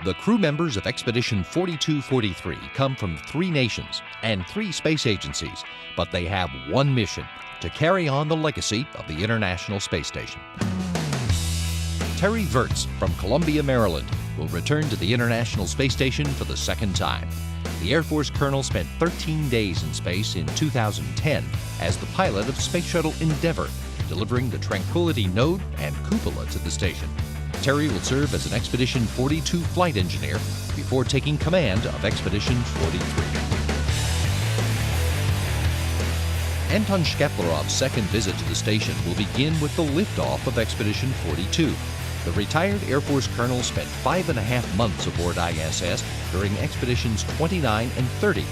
The crew members of Expedition 4243 come from 3 nations and 3 space agencies, but they have one mission: to carry on the legacy of the International Space Station. Terry Virts from Columbia, Maryland, will return to the International Space Station for the second time. The Air Force colonel spent 13 days in space in 2010 as the pilot of Space Shuttle Endeavour, delivering the Tranquility node and cupola to the station. Terry will serve as an Expedition 42 flight engineer before taking command of Expedition 43. Anton Shkaplerov's second visit to the station will begin with the liftoff of Expedition 42. The retired Air Force colonel spent 5.5 months aboard ISS during Expeditions 29 and 30.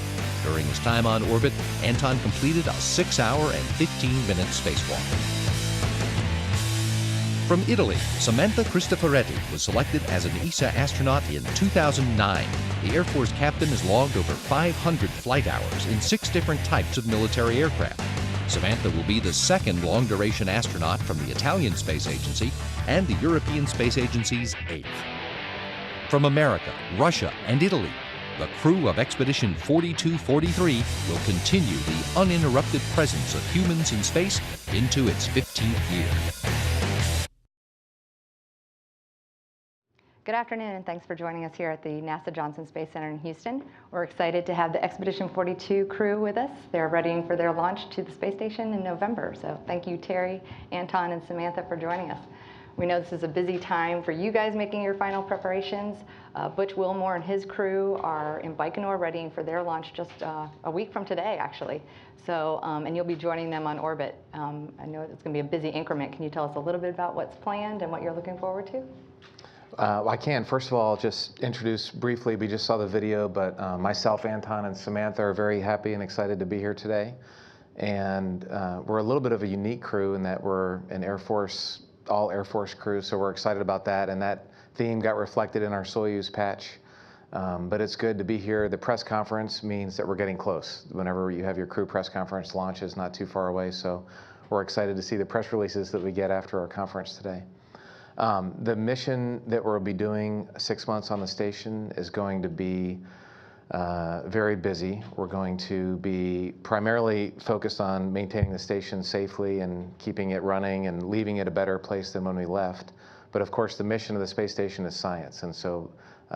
During his time on orbit, Anton completed a 6-hour and 15-minute spacewalk. From Italy, Samantha Cristoforetti was selected as an ESA astronaut in 2009. The Air Force captain has logged over 500 flight hours in 6 different types of military aircraft. Samantha will be the second long-duration astronaut from the Italian Space Agency and the European Space Agency's 8th. From America, Russia, and Italy, the crew of Expedition 4243 will continue the uninterrupted presence of humans in space into its 15th year. Good afternoon, and thanks for joining us here at the NASA Johnson Space Center in Houston. We're excited to have the Expedition 42 crew with us. They're readying for their launch to the space station in November. So thank you, Terry, Anton, and Samantha for joining us. We know this is a busy time for you guys making your final preparations. Butch Wilmore and his crew are in Baikonur readying for their launch just a week from today, actually. So, and you'll be joining them on orbit. I know it's going to be a busy increment. Can you tell us a little bit about what's planned and what you're looking forward to? I can. First of all, I'll just introduce briefly, we just saw the video, but myself, Anton, and Samantha are very happy and excited to be here today. And we're a little bit of a unique crew in that we're an Air Force, all Air Force crew, so we're excited about that. And that theme got reflected in our Soyuz patch. But it's good to be here. The press conference means that we're getting close. Whenever you have your crew press conference, launch is not too far away, so we're excited to see the press releases that we get after our conference today. The mission that we'll be doing 6 months on the station is going to be very busy. We're going to be primarily focused on maintaining the station safely and keeping it running and leaving it a better place than when we left. But of course, the mission of the space station is science, and so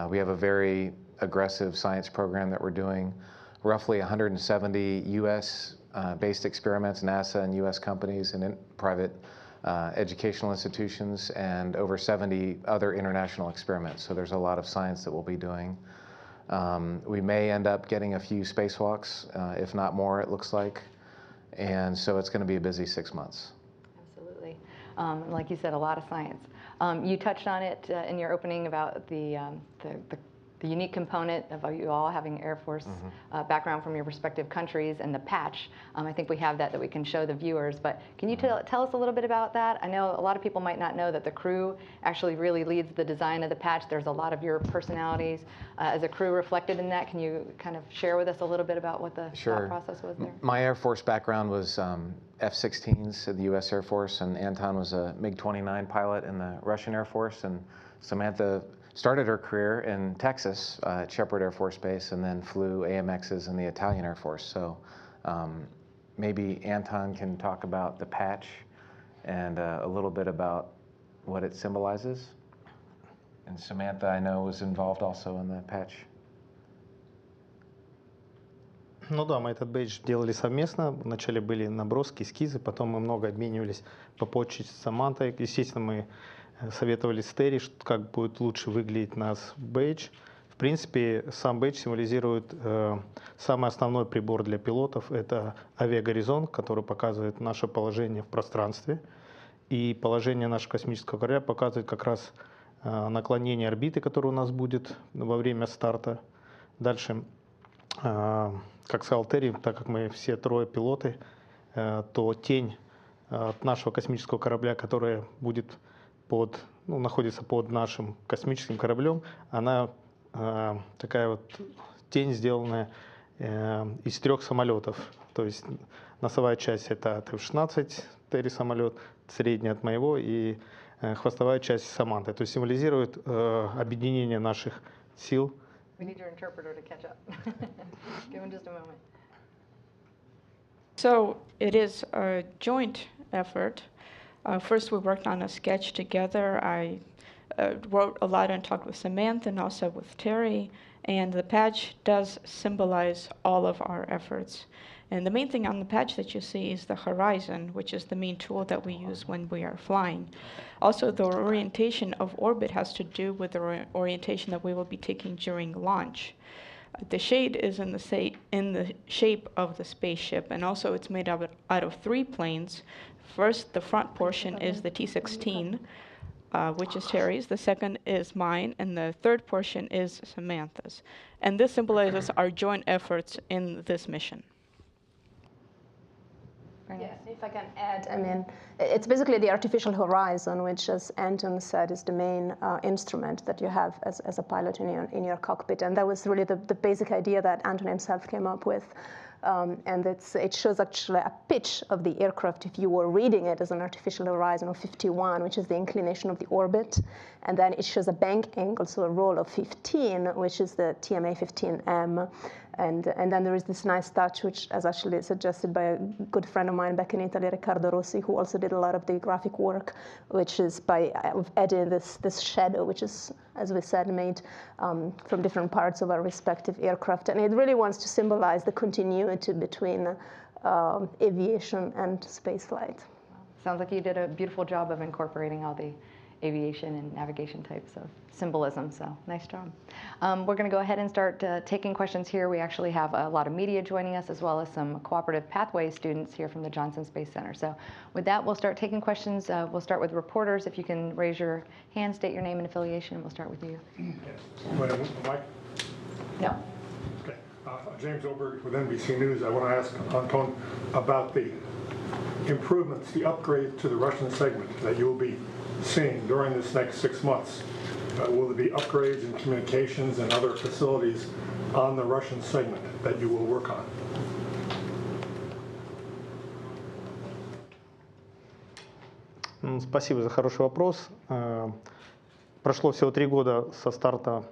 we have a very aggressive science program that we're doing. Roughly 170 U.S. Based experiments, NASA and U.S. companies and private educational institutions, and over 70 other international experiments. So there's a lot of science that we'll be doing. We may end up getting a few spacewalks, if not more, it looks like. And so it's going to be a busy 6 months. Absolutely. Like you said, a lot of science. You touched on it in your opening about the unique component of you all having Air Force background from your respective countries and the patch. I think we have that we can show the viewers, but can you tell us a little bit about that? I know a lot of people might not know that the crew actually really leads the design of the patch. There's a lot of your personalities as a crew reflected in that. Can you kind of share with us a little bit about what the thought process was there? My Air Force background was F-16s in the U.S. Air Force, and Anton was a MiG-29 pilot in the Russian Air Force, and Samantha started her career in Texas at Shepherd Air Force Base and then flew AMXs in the Italian Air Force. So maybe Anton can talk about the patch and a little bit about what it symbolizes. And Samantha, I know, was involved also in the patch. Ну да, мы этот бейдж делали совместно. Вначале были наброски, эскизы, потом мы много обменивались по почте с Самантой. Естественно, мы советовали с Терри, как будет лучше выглядеть нас бейдж. В принципе, сам бейдж символизирует самый основной прибор для пилотов. Это авиагоризонт, который показывает наше положение в пространстве. И положение нашего космического корабля показывает как раз наклонение орбиты, которое у нас будет во время старта. Дальше, как сказал Терри, так как мы все 3 пилоты, то тень от нашего космического корабля, которая будет находится под нашим космическим кораблем, она такая вот тень, сделанная из 3 самолетов. То есть носовая часть это F-16, Терри самолет, средняя от моего, и хвостовая часть Саманты. То есть символизирует объединение наших сил. We need your interpreter to catch up. Give him just a moment. So it is a joint effort. First, we worked on a sketch together. I wrote a lot and talked with Samantha and also with Terry. And the patch does symbolize all of our efforts. And the main thing on the patch that you see is the horizon, which is the main tool that we use when we are flying. Also, the orientation of orbit has to do with the orientation that we will be taking during launch. The shade is in the shape of the spaceship, and also it's made out of 3 planes. First, the front portion is the T-16, which is Terry's. The second is mine, and the third portion is Samantha's. And this symbolizes our joint efforts in this mission. Yeah, if I can add, I mean, it's basically the artificial horizon, which, as Anton said, is the main instrument that you have as a pilot in your cockpit. And that was really the basic idea that Anton himself came up with. And it shows actually a pitch of the aircraft if you were reading it as an artificial horizon of 51, which is the inclination of the orbit. And then it shows a bank angle, so a roll of 15, which is the TMA 15M. And then there is this nice touch, which is actually suggested by a good friend of mine back in Italy, Riccardo Rossi, who also did a lot of the graphic work, which is by adding this shadow, which is, as we said, made from different parts of our respective aircraft. And it really wants to symbolize the continuity between aviation and spaceflight. Sounds like you did a beautiful job of incorporating all the aviation and navigation types of symbolism, so nice job. We're going to go ahead and start taking questions here. We actually have a lot of media joining us, as well as some cooperative pathway students here from the Johnson Space Center. So with that, we'll start taking questions. We'll start with reporters. If you can raise your hand, state your name and affiliation, we'll start with you. Mike? No. Okay. James Oberg with NBC News. I want to ask Anton about the improvements, the upgrade to the Russian segment that you will be seeing during this next 6 months. Will there be upgrades in communications and other facilities on the Russian segment that you will work on? Спасибо за хороший вопрос. Прошло всего 3 года со старта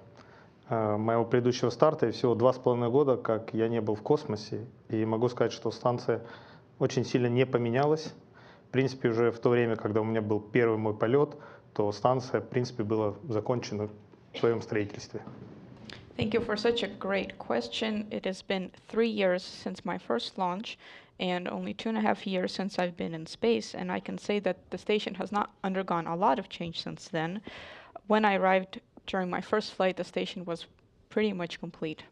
моего предыдущего старта, и всего 2,5 года, как я не был в космосе. И могу сказать, что станция очень сильно не поменялась. В принципе, уже в то время, когда у меня был первый мой полет, то станция, в принципе, была закончена в своем строительстве. Thank you for such a great question. It has been 3 years since my first launch and only 2.5 years since I've been in space, and I can say that the station has not undergone a lot of change since then. When I arrived during my first flight, the station was pretty much complete.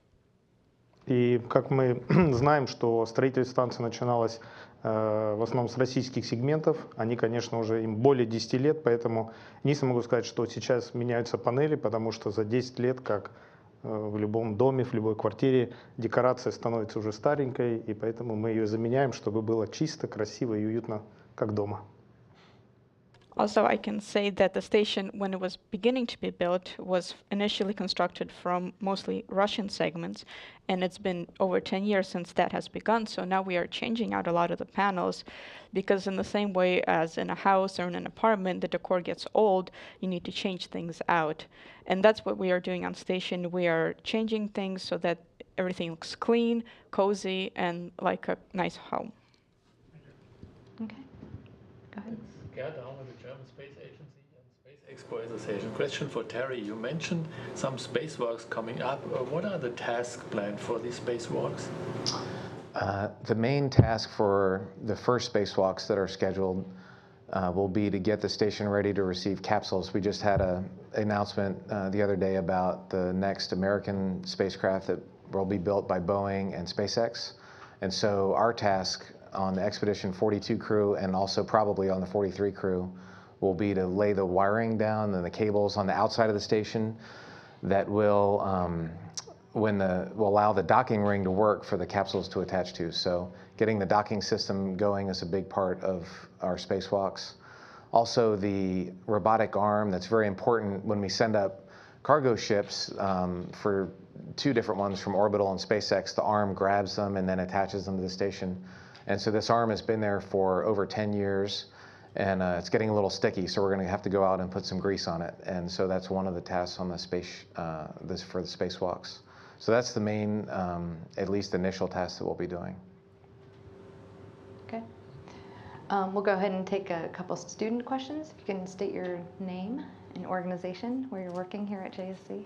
И как мы знаем, что строительство станции начиналось в основном с российских сегментов, они, конечно, уже им более 10 лет, поэтому не могу сказать, что сейчас меняются панели, потому что за 10 лет, как в любом доме, в любой квартире, декорация становится уже старенькой, и поэтому мы ее заменяем, чтобы было чисто, красиво и уютно, как дома. Also, I can say that the station, when it was beginning to be built, was initially constructed from mostly Russian segments, and it's been over 10 years since that has begun. So now we are changing out a lot of the panels, because in the same way as in a house or in an apartment, the decor gets old, you need to change things out. And that's what we are doing on station. We are changing things so that everything looks clean, cozy, and like a nice home. Okay. Go ahead. Gerd Daumer, the German Space Agency and Space Expo Association. Question for Terry. You mentioned some spacewalks coming up. What are the tasks planned for these spacewalks? The main task for the first spacewalks that are scheduled will be to get the station ready to receive capsules. We just had an announcement the other day about the next American spacecraft that will be built by Boeing and SpaceX. And so our task on the Expedition 42 crew, and also probably on the 43 crew, will be to lay the wiring down and the cables on the outside of the station that will will allow the docking ring to work for the capsules to attach to. So getting the docking system going is a big part of our spacewalks. Also, the robotic arm, that's very important when we send up cargo ships for 2 different ones from Orbital and SpaceX. The arm grabs them and then attaches them to the station. And so this arm has been there for over 10 years, and it's getting a little sticky, so we're going to have to go out and put some grease on it. And so that's one of the tasks on the for the spacewalks. So that's the main, at least initial task that we'll be doing. Okay. We'll go ahead and take a couple student questions. If you can state your name and organization where you're working here at JSC.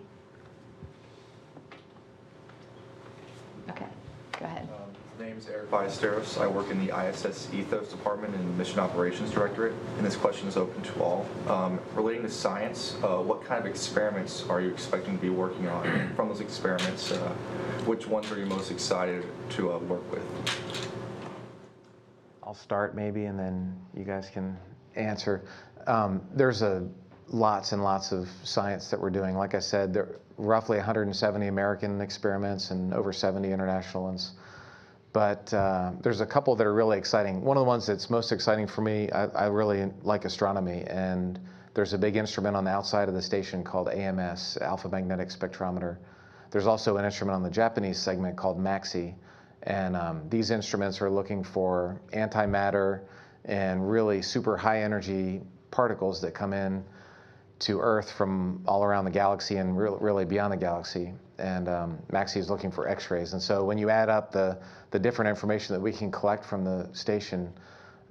Okay, go ahead. My name is Eric Ballesteros. I work in the ISS Ethos Department in the Mission Operations Directorate, and this question is open to all. Relating to science, what kind of experiments are you expecting to be working on? And from those experiments, which ones are you most excited to work with? I'll start maybe, and then you guys can answer. There's lots and lots of science that we're doing. Like I said, there are roughly 170 American experiments and over 70 international ones. But there's a couple that are really exciting. One of the ones that's most exciting for me, I really like astronomy, and there's a big instrument on the outside of the station called AMS, Alpha Magnetic Spectrometer. There's also an instrument on the Japanese segment called MAXI, and these instruments are looking for antimatter and really super high energy particles that come in to Earth from all around the galaxy and really beyond the galaxy. And MAXI is looking for X-rays. And so when you add up the different information that we can collect from the station,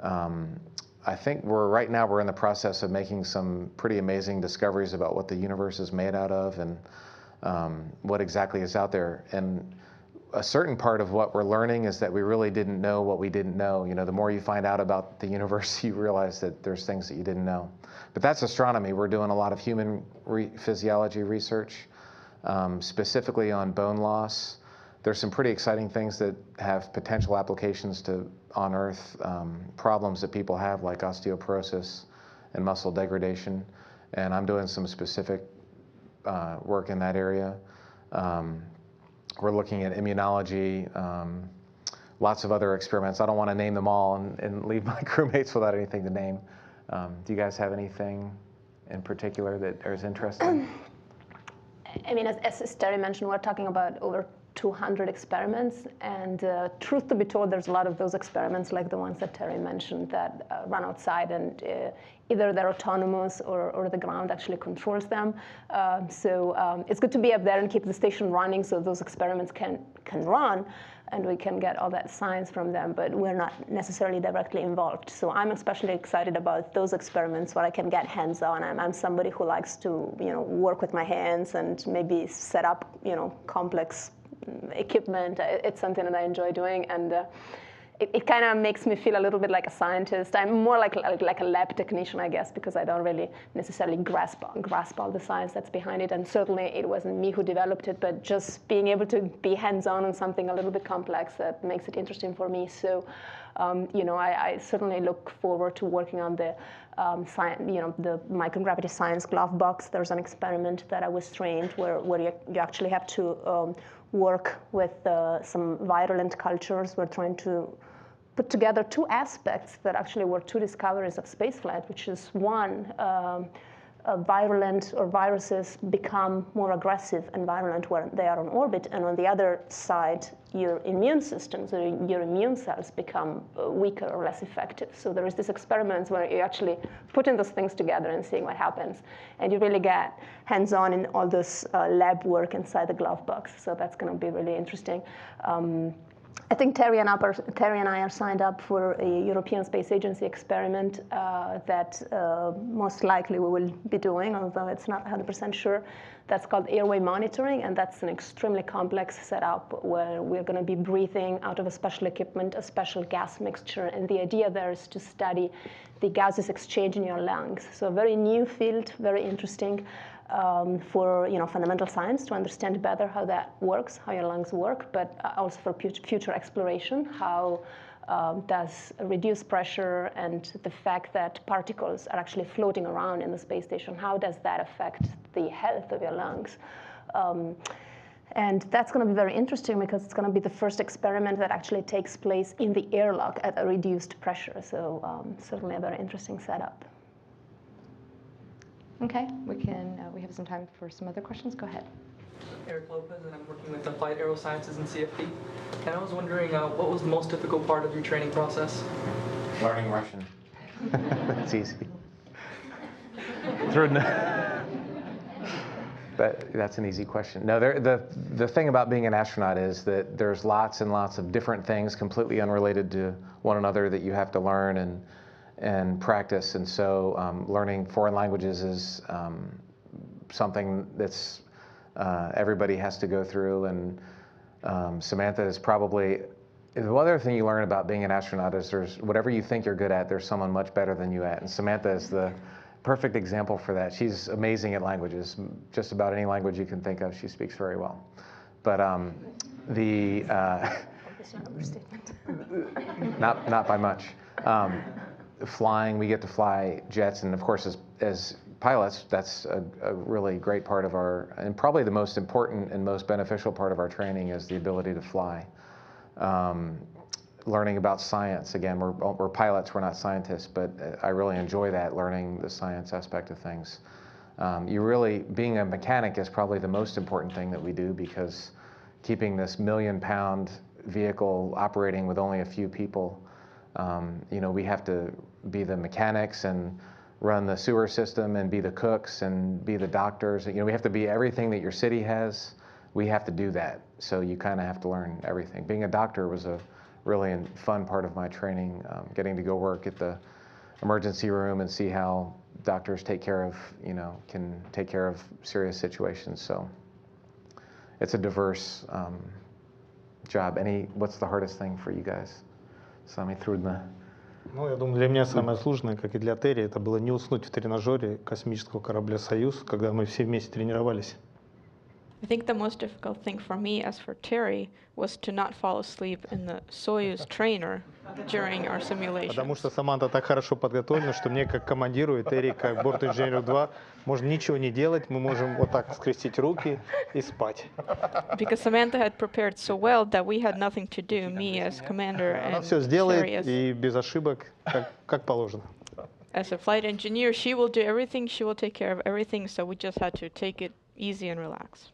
I think right now we're in the process of making some pretty amazing discoveries about what the universe is made out of and what exactly is out there. And a certain part of what we're learning is that we really didn't know what we didn't know. You know, the more you find out about the universe, you realize that there's things that you didn't know. But that's astronomy. We're doing a lot of human physiology research, specifically on bone loss. There's some pretty exciting things that have potential applications on Earth, problems that people have like osteoporosis and muscle degradation. And I'm doing some specific work in that area. We're looking at immunology, lots of other experiments. I don't want to name them all and leave my crewmates without anything to name. Do you guys have anything in particular that is interesting? I mean, as Terry mentioned, we're talking about over 200 experiments, and truth to be told, there's a lot of those experiments like the ones that Terry mentioned that run outside, and either they're autonomous or the ground actually controls them. So it's good to be up there and keep the station running so those experiments can run and we can get all that science from them, but we're not necessarily directly involved. So I'm especially excited about those experiments where I can get hands-on. I'm somebody who likes to, work with my hands and maybe set up, complex equipment. It's something that I enjoy doing, and it kind of makes me feel a little bit like a scientist. I'm more like a lab technician, I guess, because I don't really necessarily grasp all the science that's behind it. And certainly it wasn't me who developed it, but just being able to be hands-on on something a little bit complex that makes it interesting for me. So, I certainly look forward to working on the the microgravity science glove box. There's an experiment that I was trained where you actually have to work with some virulent cultures. We're trying to put together two aspects that actually were two discoveries of spaceflight, which is one, virulent or viruses become more aggressive and virulent when they are on orbit, and on the other side, your immune system, so your immune cells become weaker or less effective. So there is this experiment where you actually putting those things together and seeing what happens, and you really get hands-on in all this lab work inside the glove box. So that's going to be really interesting. I think Terry and I are signed up for a European Space Agency experiment that most likely we will be doing, although it's not 100% sure. That's called airway monitoring, and that's an extremely complex setup where we're going to be breathing out of a special equipment, a special gas mixture, and the idea there is to study the gases exchange in your lungs. So a very new field, very interesting. For fundamental science to understand better how that works, how your lungs work, but also for future exploration, how does reduced pressure and the fact that particles are actually floating around in the space station, how does that affect the health of your lungs? And that's going to be very interesting because it's going to be the first experiment that actually takes place in the airlock at a reduced pressure. So certainly a very interesting setup. Okay, we have some time for some other questions. Go ahead. Eric Lopez, and I'm working with Applied Aerosciences and CFD. And I was wondering, what was the most difficult part of your training process? Learning Russian. That's easy. That's an easy question. No, the thing about being an astronaut is that there's lots and lots of different things completely unrelated to one another that you have to learn and practice. And so learning foreign languages is something that's everybody has to go through. And Samantha is probably, the other thing you learn about being an astronaut is there's whatever you think you're good at, there's someone much better than you at. And Samantha is the perfect example for that. She's amazing at languages. Just about any language you can think of, she speaks very well. But not by much. Flying, we get to fly jets, and of course, as pilots, that's a really great part of our, and probably the most important and most beneficial part of our training is the ability to fly. Learning about science, again, we're pilots, we're not scientists, but I really enjoy that, learning the science aspect of things. Being a mechanic is probably the most important thing that we do, because keeping this million-pound vehicle operating with only a few people, we have to be the mechanics and run the sewer system and be the cooks and be the doctors. We have to be everything that your city has. We have to do that. So you kind of have to learn everything. Being a doctor was a really fun part of my training, getting to go work at the emergency room and see how doctors can take care of serious situations. So it's a diverse job. What's the hardest thing for you guys? Самое трудное. Ну, я думаю, для меня самое сложное, как и для Терри, это было не уснуть в тренажере космического корабля «Союз», когда мы все вместе тренировались. I think the most difficult thing for me, as for Terry, was to not fall asleep in the Soyuz trainer during our simulation. Потому что Саманта так хорошо подготовлена, что мне как командиру и Терри как борт-инженеру 2 можно ничего не делать, мы можем вот так скрестить руки и спать. Because Samantha had prepared so well that we had nothing to do, me as commander Она and все сделает Terry и без ошибок, как положено. as a flight engineer. She will do everything, she will take care of everything, so we just had to take it easy and relax.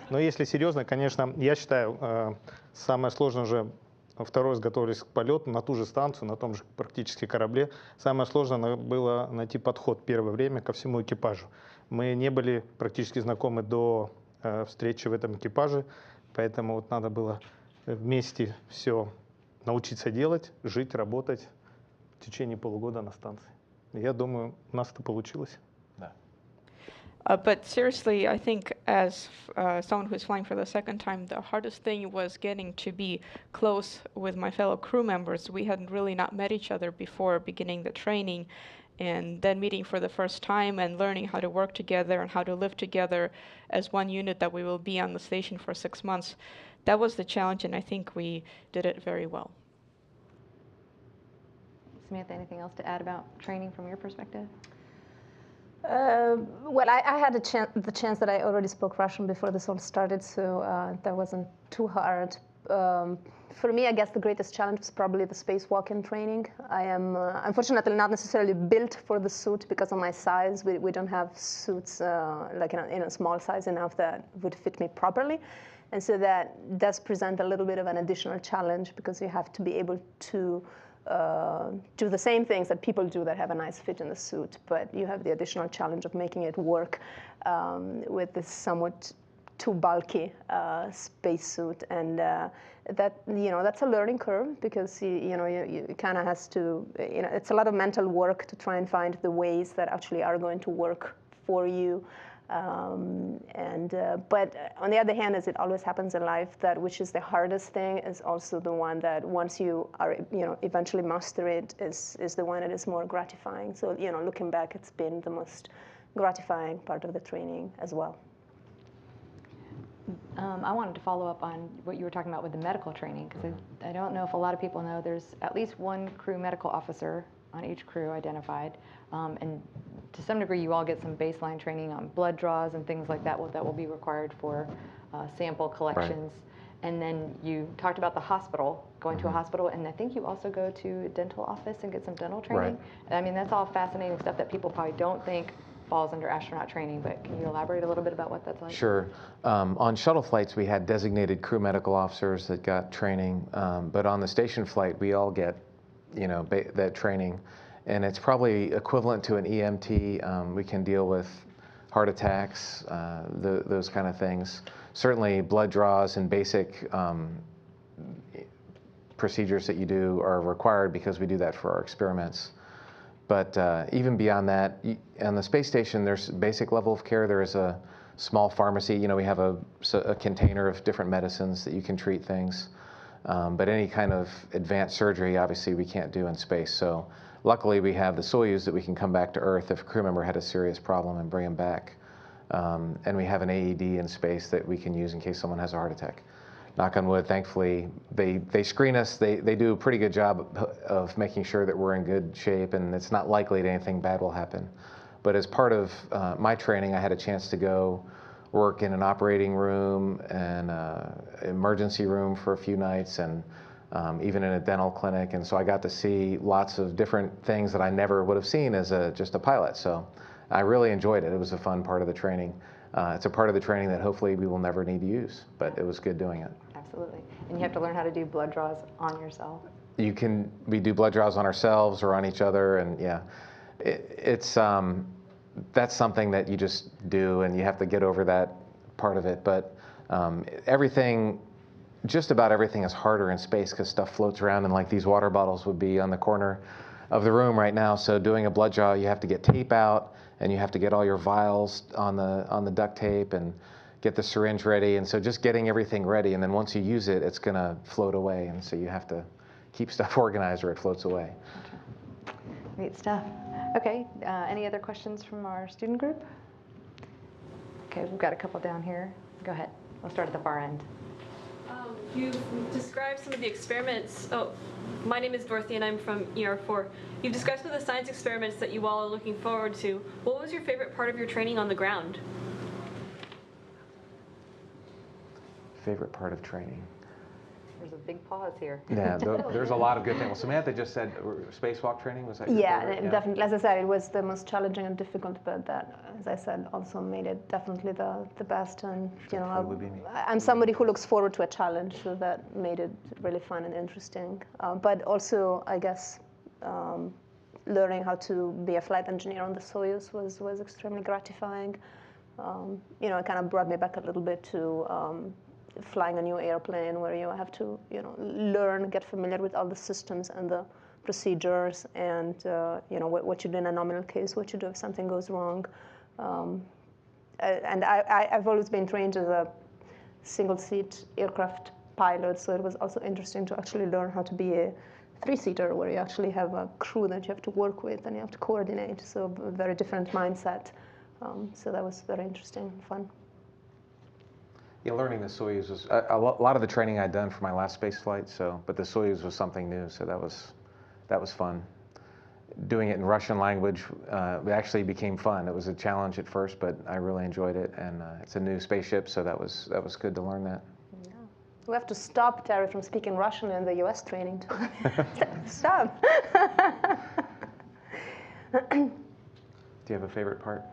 Но если серьезно, конечно, я считаю, самое сложное уже второй раз готовились к полету на ту же станцию, на том же практически корабле. Самое сложное было найти подход первое время ко всему экипажу. Мы не были практически знакомы до встречи в этом экипаже, поэтому вот надо было вместе все научиться делать, жить, работать в течение полугода на станции. Я думаю, у нас это получилось. But seriously, I think as someone who's flying for the second time, the hardest thing was getting to be close with my fellow crew members. We hadn't really not met each other before beginning the training, and then meeting for the first time and learning how to work together and how to live together as one unit that we will be on the station for 6 months. That was the challenge, and I think we did it very well. Samantha, anything else to add about training from your perspective? Well, I had the chance that I already spoke Russian before this all started, so that wasn't too hard. For me, I guess the greatest challenge was probably the spacewalking training. I am unfortunately not necessarily built for the suit because of my size. We don't have suits like in a small size enough that would fit me properly. And so that does present a little bit of an additional challenge, because you have to be able to do the same things that people do that have a nice fit in the suit, but you have the additional challenge of making it work with this somewhat too bulky spacesuit, and that's a learning curve, because you kind of has to, it's a lot of mental work to try and find the ways that actually are going to work for you. But on the other hand, as it always happens in life, that which is the hardest thing is also the one that once you are, eventually master it, is the one that is more gratifying. So, looking back, it's been the most gratifying part of the training as well. I wanted to follow up on what you were talking about with the medical training, because I don't know if a lot of people know there's at least one crew medical officer on each crew identified, and to some degree you all get some baseline training on blood draws and things like that that will be required for sample collections. Right. And then you talked about the hospital, going to a hospital, and I think you also go to a dental office and get some dental training. Right. I mean, that's all fascinating stuff that people probably don't think falls under astronaut training, but can you elaborate a little bit about what that's like? Sure. On shuttle flights, we had designated crew medical officers that got training, but on the station flight, we all get that training, and it's probably equivalent to an EMT. We can deal with heart attacks, those kind of things. Certainly, blood draws and basic procedures that you do are required because we do that for our experiments. But even beyond that, on the space station, there's a basic level of care. There is a small pharmacy. We have a container of different medicines that you can treat things. But any kind of advanced surgery, obviously, we can't do in space. So luckily, we have the Soyuz that we can come back to Earth if a crew member had a serious problem and bring them back. And we have an AED in space that we can use in case someone has a heart attack. Knock on wood, thankfully, they screen us. They do a pretty good job of making sure that we're in good shape, and it's not likely that anything bad will happen. But as part of my training, I had a chance to go work in an operating room and emergency room for a few nights, and even in a dental clinic. And so I got to see lots of different things that I never would have seen as just a pilot. So I really enjoyed it. It was a fun part of the training. It's a part of the training that hopefully we will never need to use, but it was good doing it. Absolutely. And you have to learn how to do blood draws on yourself. We do blood draws on ourselves or on each other, and yeah, that's something that you just do, and you have to get over that part of it. But just about everything is harder in space because stuff floats around, and like these water bottles would be on the corner of the room right now. So doing a blood draw, you have to get tape out, and you have to get all your vials on the duct tape and get the syringe ready. And so just getting everything ready, and then once you use it, it's going to float away. And so you have to keep stuff organized or it floats away. Gotcha. Great stuff. Okay, any other questions from our student group? Okay, we've got a couple down here. Go ahead. We'll start at the far end. You've described some of the experiments. Oh, my name is Dorothy, and I'm from ER4. You've described some of the science experiments that you all are looking forward to. What was your favorite part of your training on the ground? Favorite part of training? There's a big pause here. Yeah, there's a lot of good things. Well, Samantha just said spacewalk training, was that your favorite? Yeah, definitely. As I said, it was the most challenging and difficult, but that, as I said, also made it definitely the best. And I'm somebody who looks forward to a challenge, so that made it really fun and interesting. But also, I guess, learning how to be a flight engineer on the Soyuz was extremely gratifying. It kind of brought me back a little bit to flying a new airplane, where you have to, learn, get familiar with all the systems and the procedures, and what you do in a nominal case, what you do if something goes wrong. And I've always been trained as a single-seat aircraft pilot, so it was also interesting to actually learn how to be a three-seater, where you actually have a crew that you have to work with and you have to coordinate. So a very different mindset. So that was very interesting and fun. Yeah, learning the Soyuz was a lot of the training I'd done for my last space flight. But the Soyuz was something new, so that was fun. Doing it in Russian language actually became fun. It was a challenge at first, but I really enjoyed it, and it's a new spaceship, so that was good to learn that. Yeah. We have to stop Terry from speaking Russian in the U.S. training too. Stop. Do you have a favorite part?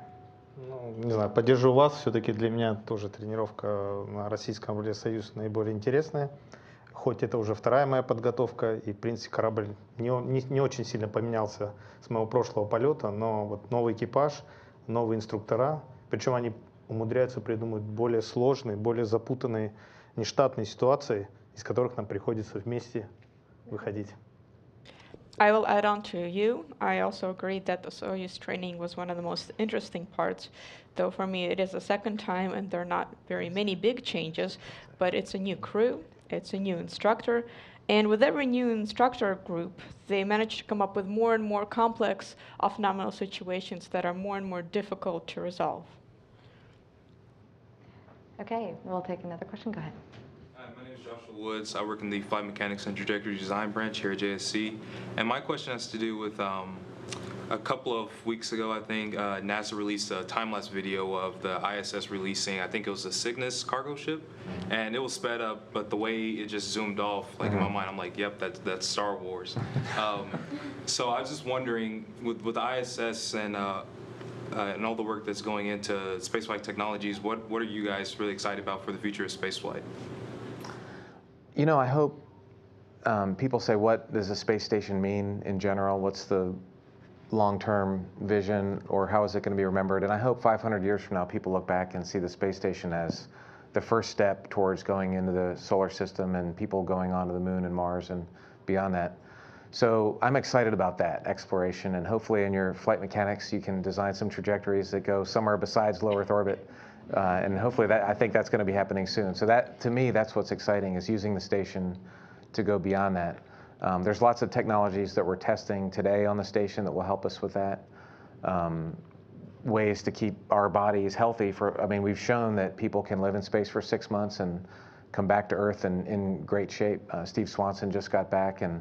Не знаю, поддержу вас. Все-таки для меня тоже тренировка на российском корабле «Союз» наиболее интересная. Хоть это уже вторая моя подготовка, и, в принципе, корабль не очень сильно поменялся с моего прошлого полета, но вот новый экипаж, новые инструктора, причем они умудряются придумать более сложные, более запутанные, нештатные ситуации, из которых нам приходится вместе выходить. I will add on to you. I also agree that the Soyuz training was one of the most interesting parts, though for me it is the second time and there are not very many big changes, but it's a new crew, it's a new instructor, and with every new instructor group, they manage to come up with more and more complex off-nominal situations that are more and more difficult to resolve. Okay, we'll take another question. Go ahead. My name is Joshua Woods. I work in the Flight Mechanics and Trajectory Design branch here at JSC. And my question has to do with a couple of weeks ago, I think, NASA released a time-lapse video of the ISS releasing, I think it was the Cygnus cargo ship. And it was sped up, but the way it just zoomed off, like in my mind, I'm like, yep, that's Star Wars. So I was just wondering, with the ISS and all the work that's going into spaceflight technologies, what are you guys really excited about for the future of spaceflight? I hope people say, what does a space station mean in general? What's the long-term vision, or how is it going to be remembered? And I hope 500 years from now, people look back and see the space station as the first step towards going into the solar system and people going onto the moon and Mars and beyond that. So I'm excited about that exploration, and hopefully in your flight mechanics you can design some trajectories that go somewhere besides low Earth orbit, and hopefully I think that's going to be happening soon. So that, to me, that's what's exciting, is using the station to go beyond that. There's lots of technologies that we're testing today on the station that will help us with that. Ways to keep our bodies healthy. We've shown that people can live in space for 6 months and come back to Earth in great shape. Steve Swanson just got back, and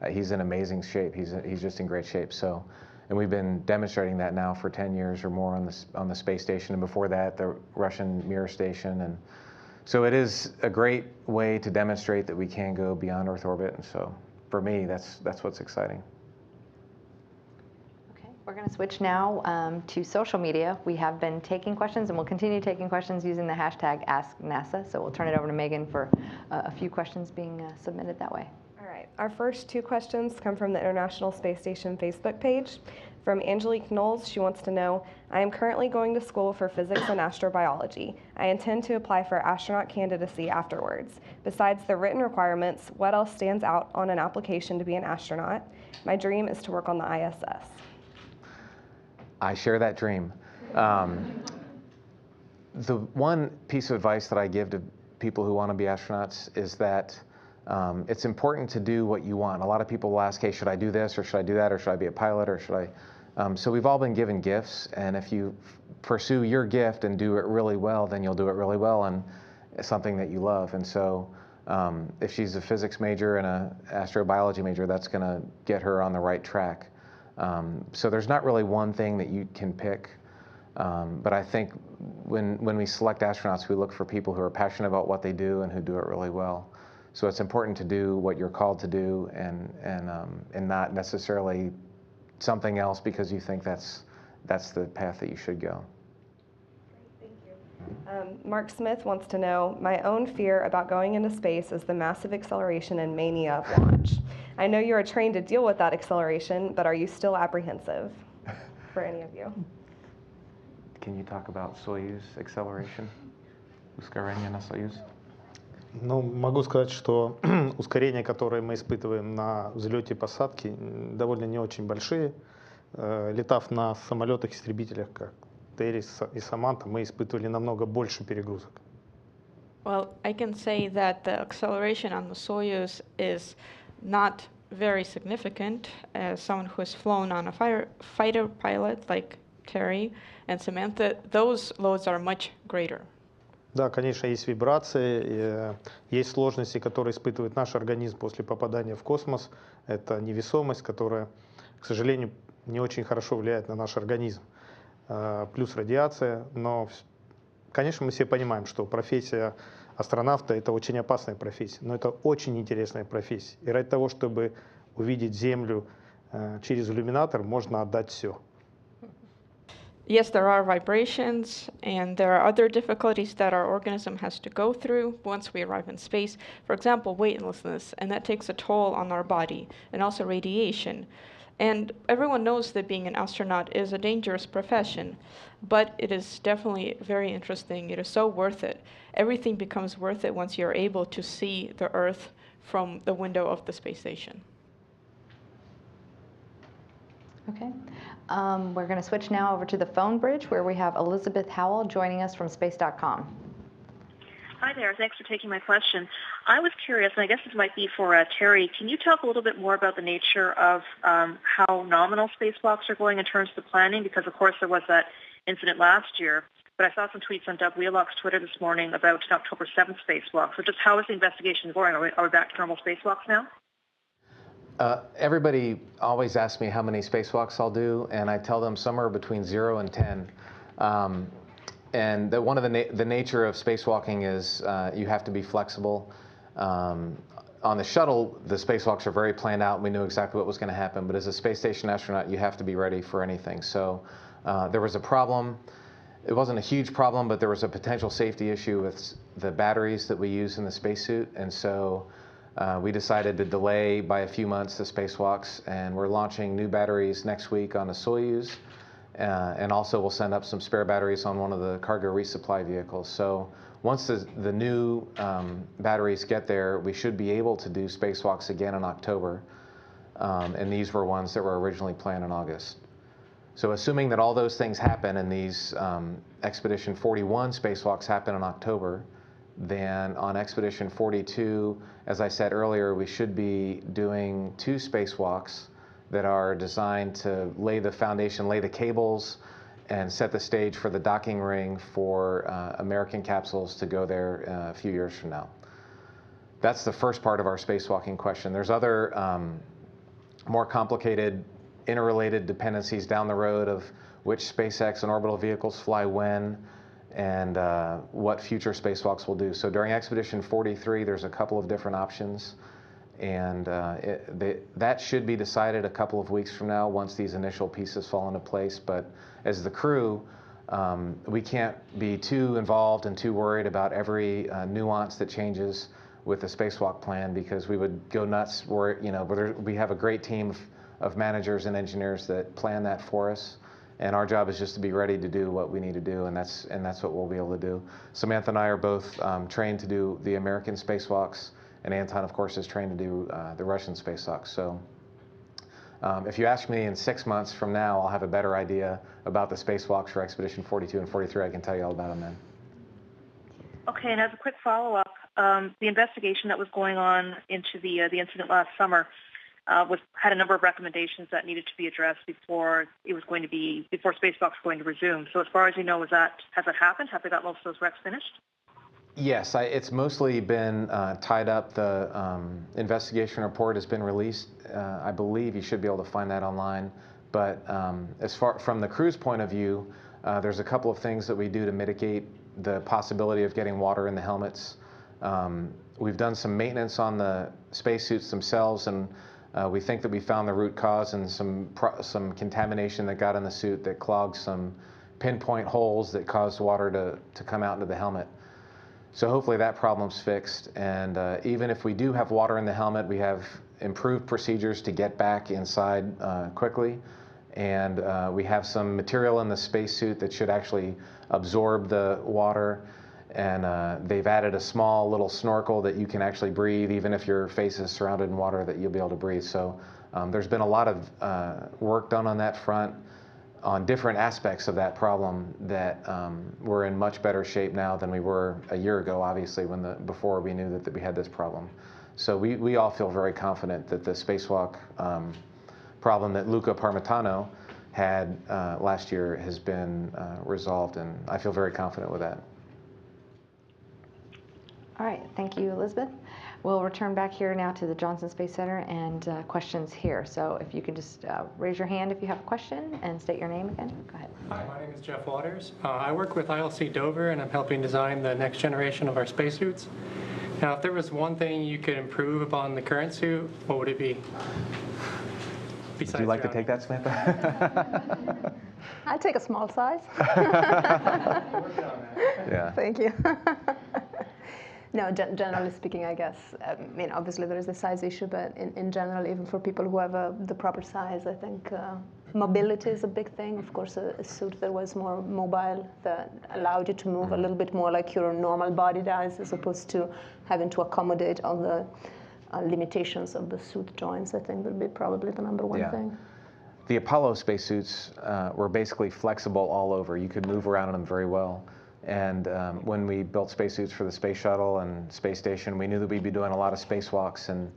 he's in amazing shape. He's just in great shape. So, and we've been demonstrating that now for 10 years or more on the space station, and before that, the Russian Mir station. And so it is a great way to demonstrate that we can go beyond Earth orbit. And so, for me, that's what's exciting. Okay, we're going to switch now to social media. We have been taking questions, and we'll continue taking questions using the hashtag AskNASA. So we'll turn it over to Megan for a few questions being submitted that way. All right, our first two questions come from the International Space Station Facebook page. From Angelique Knowles, she wants to know, I am currently going to school for physics and astrobiology. I intend to apply for astronaut candidacy afterwards. Besides the written requirements, what else stands out on an application to be an astronaut? My dream is to work on the ISS. I share that dream. The one piece of advice that I give to people who want to be astronauts is that it's important to do what you want. A lot of people will ask, hey, should I do this, or should I do that, or should I be a pilot, or should I? So we've all been given gifts, and if you pursue your gift and do it really well, then you'll do it really well, and it's something that you love. And so if she's a physics major and an astrobiology major, that's going to get her on the right track. So there's not really one thing that you can pick, but I think when we select astronauts, we look for people who are passionate about what they do and who do it really well. So it's important to do what you're called to do, and not necessarily something else because you think that's the path that you should go. Thank you. Mark Smith wants to know, my own fear about going into space is the massive acceleration and mania of launch. I know you are trained to deal with that acceleration, but are you still apprehensive, for any of you? Can you talk about Soyuz acceleration? Ускорение на Soyuz? Ну, могу сказать, что ускорения, которые мы испытываем на взлете и посадке, довольно не очень большие. Летав на самолетах-истребителях, как Терри и Саманта, мы испытывали намного больше перегрузок. Well, I can say that the acceleration on the Soyuz is not very significant. As someone who has flown on a fighter pilot like Terry and Samantha, those loads are much greater. Да, конечно, есть вибрации, есть сложности, которые испытывает наш организм после попадания в космос. Это невесомость, которая, к сожалению, не очень хорошо влияет на наш организм. Плюс радиация. Но, конечно, мы все понимаем, что профессия астронавта – это очень опасная профессия, но это очень интересная профессия. И ради того, чтобы увидеть Землю через иллюминатор, можно отдать все. Yes, there are vibrations, and there are other difficulties that our organism has to go through once we arrive in space. For example, weightlessness, and that takes a toll on our body, and also radiation. And everyone knows that being an astronaut is a dangerous profession, but it is definitely very interesting. It is so worth it. Everything becomes worth it once you're able to see the Earth from the window of the space station. Okay. We're going to switch now over to the phone bridge, where we have Elizabeth Howell joining us from space.com. Hi there. Thanks for taking my question. I was curious, and I guess this might be for Terry. Can you talk a little bit more about the nature of how nominal spacewalks are going in terms of the planning? Because, of course, there was that incident last year. But I saw some tweets on Doug Wheelock's Twitter this morning about an October 7th spacewalk. So just how is the investigation going? Are we back to normal spacewalks now? Everybody always asks me how many spacewalks I'll do, and I tell them somewhere between 0 and 10. And one of the nature of spacewalking is you have to be flexible. On the shuttle, the spacewalks are very planned out. We knew exactly what was going to happen. But as a space station astronaut, you have to be ready for anything. So there was a problem. It wasn't a huge problem, but there was a potential safety issue with the batteries that we use in the spacesuit. And so we decided to delay by a few months the spacewalks, and we're launching new batteries next week on the Soyuz, and also we'll send up some spare batteries on one of the cargo resupply vehicles. So once the new batteries get there, we should be able to do spacewalks again in October, and these were ones that were originally planned in August. So assuming that all those things happen and these Expedition 41 spacewalks happen in October, then on Expedition 42, as I said earlier, we should be doing 2 spacewalks that are designed to lay the foundation, lay the cables, and set the stage for the docking ring for American capsules to go there a few years from now. That's the first part of our spacewalking question. There's other more complicated interrelated dependencies down the road of which SpaceX and orbital vehicles fly when, and what future spacewalks will do. So during Expedition 43, there's a couple of different options, and that should be decided a couple of weeks from now once these initial pieces fall into place. But as the crew, we can't be too involved and too worried about every nuance that changes with the spacewalk plan, because we would go nuts. We have a great team of managers and engineers that plan that for us. And our job is just to be ready to do what we need to do, and that's what we'll be able to do. Samantha and I are both trained to do the American spacewalks, and Anton, of course, is trained to do the Russian spacewalks. So if you ask me in 6 months from now, I'll have a better idea about the spacewalks for Expedition 42 and 43. I can tell you all about them then. Okay, and as a quick follow-up, the investigation that was going on into the incident last summer had a number of recommendations that needed to be addressed before spacewalks were going to resume. So as far as you know, has that happened? Have they got most of those recs finished? Yes, it's mostly been tied up. The investigation report has been released. I believe you should be able to find that online. But as far from the crew's point of view, there's a couple of things that we do to mitigate the possibility of getting water in the helmets. We've done some maintenance on the spacesuits themselves, and we think that we found the root cause in some contamination that got in the suit that clogged some pinpoint holes that caused water to come out into the helmet. So hopefully that problem's fixed, and even if we do have water in the helmet, we have improved procedures to get back inside quickly, and we have some material in the spacesuit that should actually absorb the water, and they've added a small little snorkel that you can actually breathe, even if your face is surrounded in water, that you'll be able to breathe. So there's been a lot of work done on that front, on different aspects of that problem, that we're in much better shape now than we were a year ago, obviously, before we knew that we had this problem. So we all feel very confident that the spacewalk problem that Luca Parmitano had last year has been resolved, and I feel very confident with that. All right, thank you, Elizabeth. We'll return back here now to the Johnson Space Center and questions here. So if you could just raise your hand if you have a question and state your name again. Go ahead. Hi, my name is Jeff Waters. I work with ILC Dover, and I'm helping design the next generation of our spacesuits. Now, if there was one thing you could improve upon the current suit, what would it be? Would you like to take that, Samantha? I'll take a small size. Yeah. Thank you. No, generally speaking, I guess, obviously there is a size issue, but in general, even for people who have the proper size, I think mobility is a big thing. Of course, a suit that was more mobile, that allowed you to move a little bit more like your normal body does, as opposed to having to accommodate all the limitations of the suit joints, I think would be probably the number one thing. The Apollo spacesuits were basically flexible all over. You could move around in them very well. And when we built spacesuits for the space shuttle and space station, we knew that we'd be doing a lot of spacewalks, and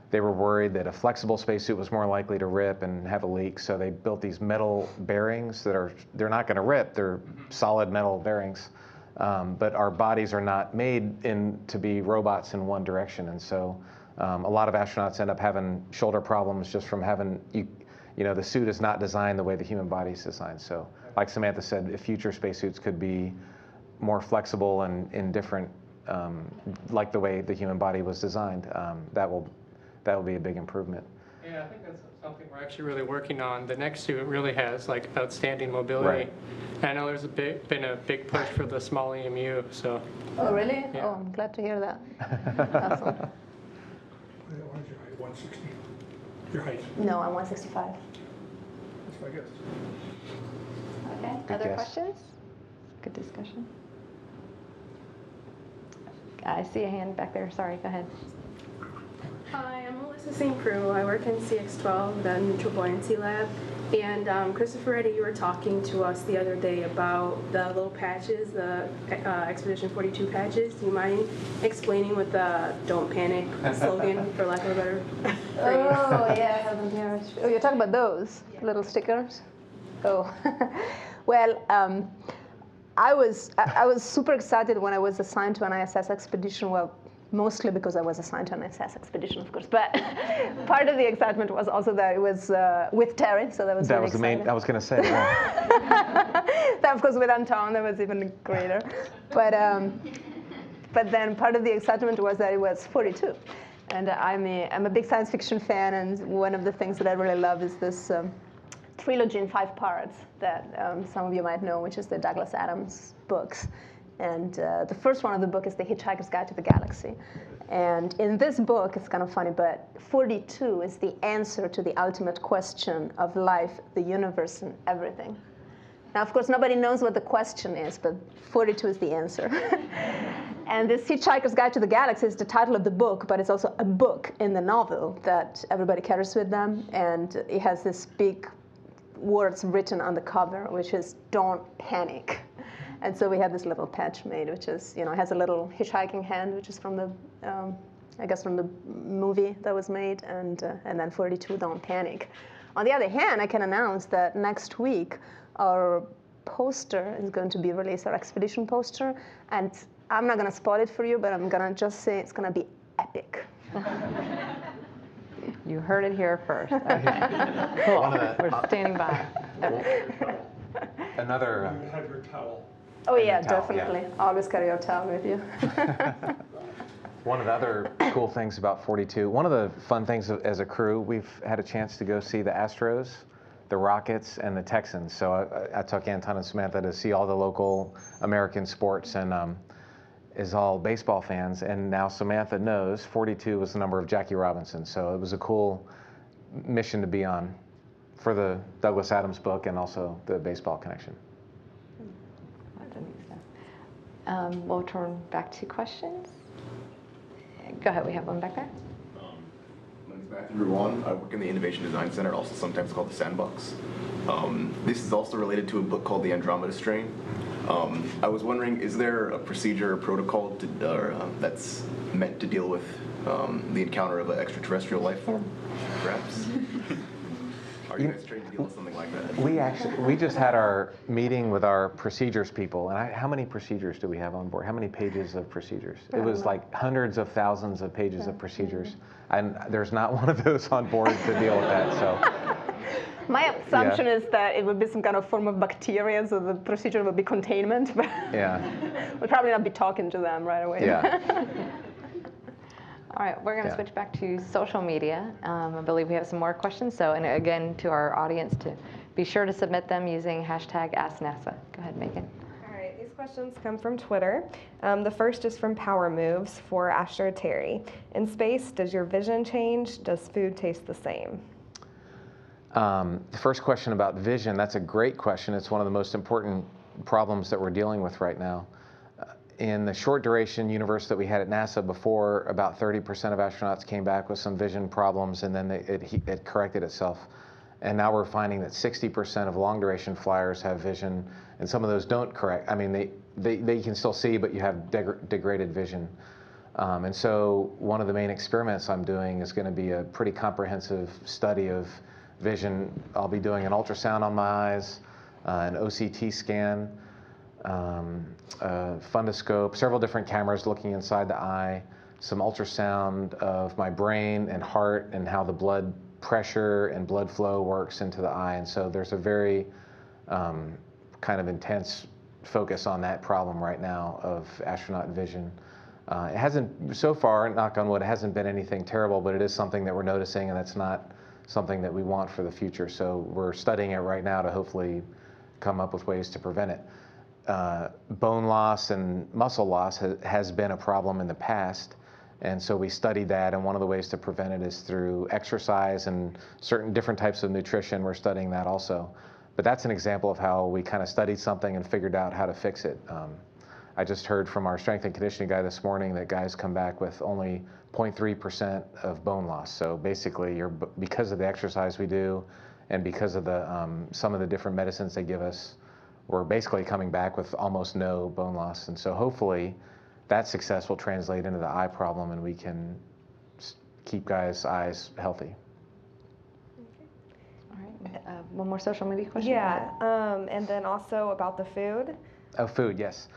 they were worried that a flexible spacesuit was more likely to rip and have a leak. So they built these metal bearings they're not going to rip. They're solid metal bearings. But our bodies are not made to be robots in one direction. And so a lot of astronauts end up having shoulder problems just from having, the suit is not designed the way the human body is designed. So like Samantha said, if future spacesuits could be more flexible and in different, like the way the human body was designed, that will be a big improvement. Yeah, I think that's something we're actually really working on. The next suit really has outstanding mobility. Right. I know there's been a big push for the small EMU. So. Oh, really? Yeah. Oh, I'm glad to hear that. Awesome. What is your height? 160? Your height? No, I'm 165. That's my guess. Okay, Good other guess. questions? Good discussion. I see a hand back there. Sorry, go ahead. Hi, I'm Melissa St. Preux. I work in CX12, the Neutral Buoyancy Lab. And Cristoforetti, you were talking to us the other day about the little patches, the Expedition 42 patches. Do you mind explaining what the "Don't Panic" slogan, for lack of a better phrase? Oh, yeah, I have them here. Oh, you're talking about those little stickers? Oh, well, I was super excited when I was assigned to an ISS expedition. Well, mostly because I was assigned to an ISS expedition, of course. But part of the excitement was also that it was with Terry, so that was really the main. exciting. I was going to say. Yeah. That, of course, with Anton, that was even greater. But then part of the excitement was that it was 42. And I'm a big science fiction fan, and one of the things that I really love is this trilogy in 5 parts that some of you might know, which is the Douglas Adams books. And the first one of the book is The Hitchhiker's Guide to the Galaxy. And in this book, it's kind of funny, but 42 is the answer to the ultimate question of life, the universe, and everything. Now, of course, nobody knows what the question is, but 42 is the answer. And this Hitchhiker's Guide to the Galaxy is the title of the book, but it's also a book in the novel that everybody carries with them. And it has this big words written on the cover, which is "Don't Panic." And so we have this little patch made, which is, has a little hitchhiking hand, which is from the, I guess, from the movie that was made, and then 42, Don't Panic. On the other hand, I can announce that next week our poster is going to be released, our expedition poster, and I'm not going to spoil it for you, but I'm going to just say it's going to be epic. You heard it here first. Okay. Cool. We're standing by. Another. You have your towel. Oh, yeah, towel, definitely. yeah. Always carry your towel with you. One of the other cool things about 42, one of the fun things as a crew, we've had a chance to go see the Astros, the Rockets, and the Texans. So I took Anton and Samantha to see all the local American sports, and is all baseball fans. And now Samantha knows 42 was the number of Jackie Robinson. So it was a cool mission to be on for the Douglas Adams book and also the baseball connection. We'll turn back to questions. Go ahead, we have one back there. My name is Matthew Ruan. I work in the Innovation Design Center, also sometimes called the Sandbox. This is also related to a book called The Andromeda Strain. I was wondering, is there a procedure or protocol that's meant to deal with the encounter of an extraterrestrial life form, perhaps? Are you guys trained to deal with something like that? We just had our meeting with our procedures people, and how many procedures do we have on board? How many pages of procedures? It was like hundreds of thousands of pages of procedures, and there's not one of those on board to deal with that. So, my assumption is that it would be some kind of form of bacteria, so the procedure would be containment, but we'll probably not be talking to them right away. Yeah. All right, we're going to switch back to social media. I believe we have some more questions. So, and again, to our audience, to be sure to submit them using #AskNASA. Go ahead, Megan. All right, these questions come from Twitter. The first is from Power Moves for Astro Terry. In space, does your vision change? Does food taste the same? The first question about vision, that's a great question. It's one of the most important problems that we're dealing with right now. In the short duration universe that we had at NASA before, about 30% of astronauts came back with some vision problems, and then it corrected itself. And now we're finding that 60% of long duration flyers have vision, and some of those don't correct. I mean, they can still see, but you have degraded vision. And so one of the main experiments I'm doing is going to be a pretty comprehensive study of vision. I'll be doing an ultrasound on my eyes, an OCT scan, fundoscope, several different cameras looking inside the eye, some ultrasound of my brain and heart and how the blood pressure and blood flow works into the eye. And so there's a very kind of intense focus on that problem right now of astronaut vision. It hasn't, so far, knock on wood, it hasn't been anything terrible, but it is something that we're noticing, and that's not something that we want for the future. So we're studying it right now to hopefully come up with ways to prevent it. Bone loss and muscle loss has been a problem in the past, And so we studied that, and one of the ways to prevent it is through exercise and certain different types of nutrition. We're studying that also. But that's an example of how we kind of studied something and figured out how to fix it. I just heard from our strength and conditioning guy this morning that guys come back with only 0.3% of bone loss. So basically, because of the exercise we do and because of some of the different medicines they give us, we're basically coming back with almost no bone loss. And so hopefully that success will translate into the eye problem and we can keep guys' eyes healthy. All right. One more social media question? Yeah, and then also about the food. Oh, food, yes.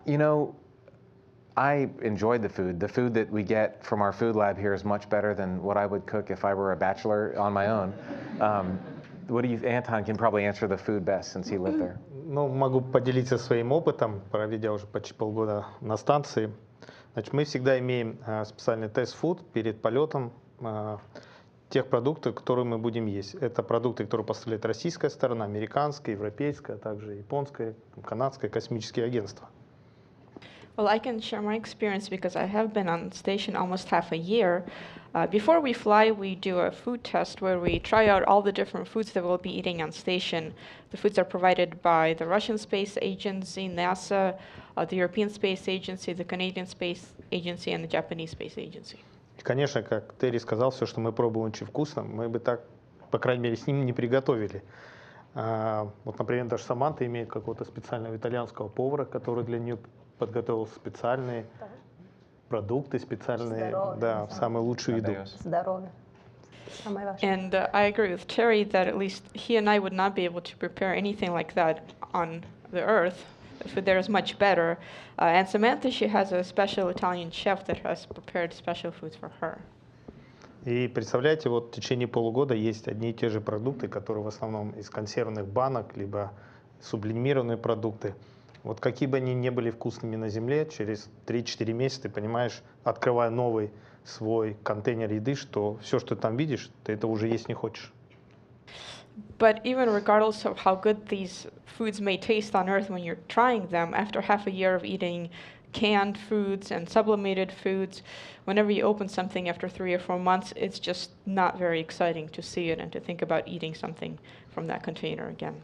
You know, I enjoyed the food. The food that we get from our food lab here is much better than what I would cook if I were a bachelor on my own. Anton can probably answer the food best since he lived there. Ну, могу поделиться своим опытом, проведя уже почти полгода на станции. Значит, мы всегда имеем специальный тест-фуд перед полетом тех продуктов, которые мы будем есть. Это продукты, которые поставляет российская сторона, американская, европейская, а также японская, канадская, космические агентства. Well, I can share my experience because I have been on station almost half a year. Before we fly, we do a food test where we try out all the different foods that we'll be eating on station. The foods are provided by the Russian Space Agency, NASA, the European Space Agency, the Canadian Space Agency, and the Japanese Space Agency. Конечно, как Терри сказал, все, что мы пробуем, очень вкусно, мы бы так, по крайней мере, с ним не приготовили. Вот, например, даже Саманта имеет какого-то специального итальянского повара, который для нее подготовил специальные продукты, специальные, да, самую лучшую еду. Здоровье. And I agree with Terry that at least he and I would not be able to prepare anything like that on the Earth. The food there is much better. And Samantha, she has a special Italian chef that has prepared special foods for her. И представляете, вот в течение полугода есть одни и те же продукты, которые в основном из консервных банок, либо сублимированные продукты. Вот какие бы они ни были вкусными на Земле, через 3-4 месяца ты понимаешь, открывая новый свой контейнер еды, что все, что ты там видишь, ты это уже есть не хочешь. But even regardless of how good these foods may taste on Earth when you're trying them, after half a year of eating canned foods and sublimated foods, whenever you open something after 3 or 4 months, it's just not very exciting to see it and to think about eating something from that container again.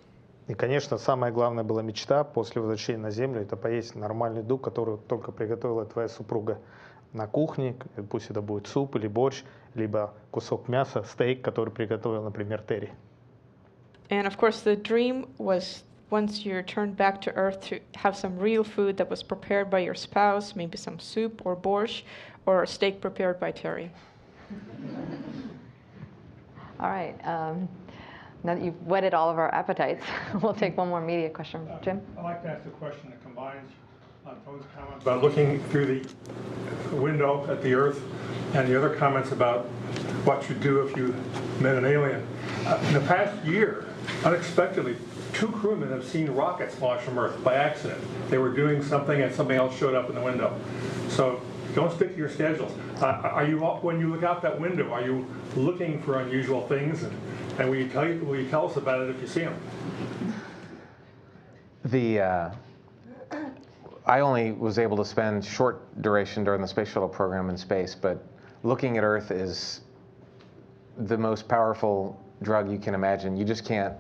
И, конечно, самая главная была мечта после возвращения на Землю – это поесть нормальную еду, которую только приготовила твоя супруга на кухне. Пусть это будет суп или борщ, либо кусок мяса, стейк, который приготовил, например, Терри. And of course, the dream was once you returned back to Earth to have some real food that was prepared by your spouse, maybe some soup or borscht, or a steak prepared by Terry. All right. Now that you've whetted all of our appetites, we'll take one more media question. Jim? I'd like to ask a question that combines Anton's comments about looking through the window at the Earth and the other comments about what you'd do if you met an alien. In the past year, unexpectedly, 2 crewmen have seen rockets launched from Earth by accident. They were doing something and something else showed up in the window. So don't stick to your schedules. When you look out that window, are you looking for unusual things? And will you tell us about it if you see them? I only was able to spend short duration during the space shuttle program in space, but looking at Earth is the most powerful drug you can imagine. You just can't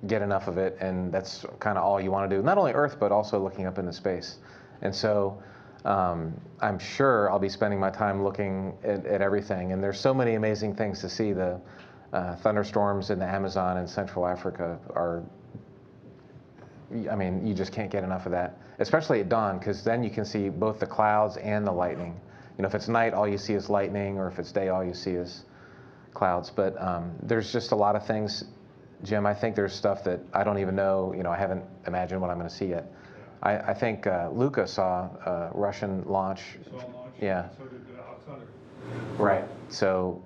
get enough of it, and that's kind of all you want to do. Not only Earth, but also looking up into space. And so I'm sure I'll be spending my time looking at everything, and there's so many amazing things to see. The thunderstorms in the Amazon and Central Africa are, I mean, you just can't get enough of that, especially at dawn, because then you can see both the clouds and the lightning. You know, if it's night, all you see is lightning, or if it's day, all you see is clouds. But there's just a lot of things, Jim. I think there's stuff that I don't even know, I haven't imagined what I'm going to see yet. I think Luca saw a Russian launch. Yeah. So did Alexander. Right. So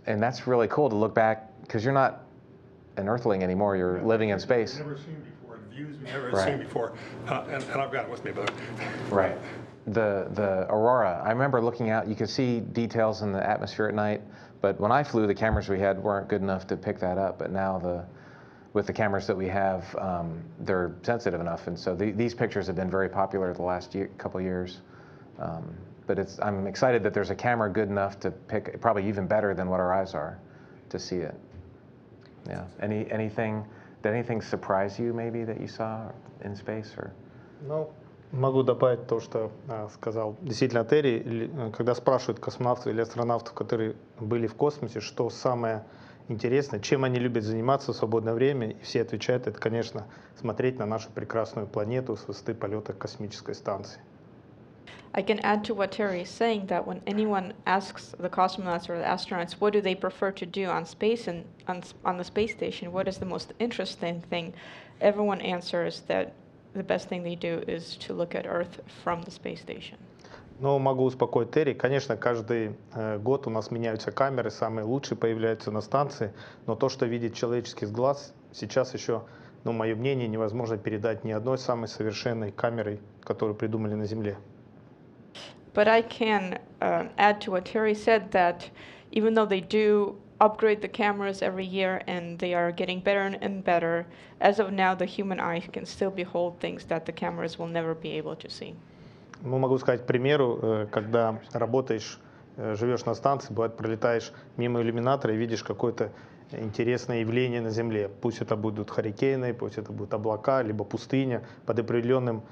and that's really cool to look back, because you're not an Earthling anymore. You're living in space. Never seen before. Views we never seen before. And I've got it with me, but. Right. The aurora. I remember looking out. You could see details in the atmosphere at night, but when I flew, the cameras we had weren't good enough to pick that up. But now with the cameras that we have, they're sensitive enough, and so these pictures have been very popular the last couple years. but I'm excited that there's a camera good enough to pick, probably even better than what our eyes are, to see it. Yeah. Did anything surprise you maybe that you saw in space? Or? Ну, могу добавить то, что сказал действительно Терри. Когда спрашивают космонавтов или астронавтов, которые были в космосе, что самое интересное, чем они любят заниматься в свободное время, и все отвечают, это, конечно, смотреть на нашу прекрасную планету с высоты полета космической станции. I can add to what Terry is saying that when anyone asks the cosmonauts or the astronauts what do they prefer to do on space and on the space station, what is the most interesting thing, everyone answers that the best thing they do is to look at Earth from the space station. Но могу успокоить Терри. Конечно, каждый год у нас меняются камеры, самые лучшие появляются на станции, но то, что видит человеческий глаз, сейчас еще, ну, мое мнение, невозможно передать ни одной самой совершенной камерой, которую придумали на Земле. But I can add to what Terry said that even though they do upgrade the cameras every year and they are getting better and better, as of now the human eye can still behold things that the cameras will never be able to see. Ну, могу сказать, к примеру, когда работаешь, живешь на станции, бывает, пролетаешь мимо иллюминатора и видишь какое-то интересное явление на Земле. Пусть это будут харикены, пусть это будут облака, либо пустыня под определенным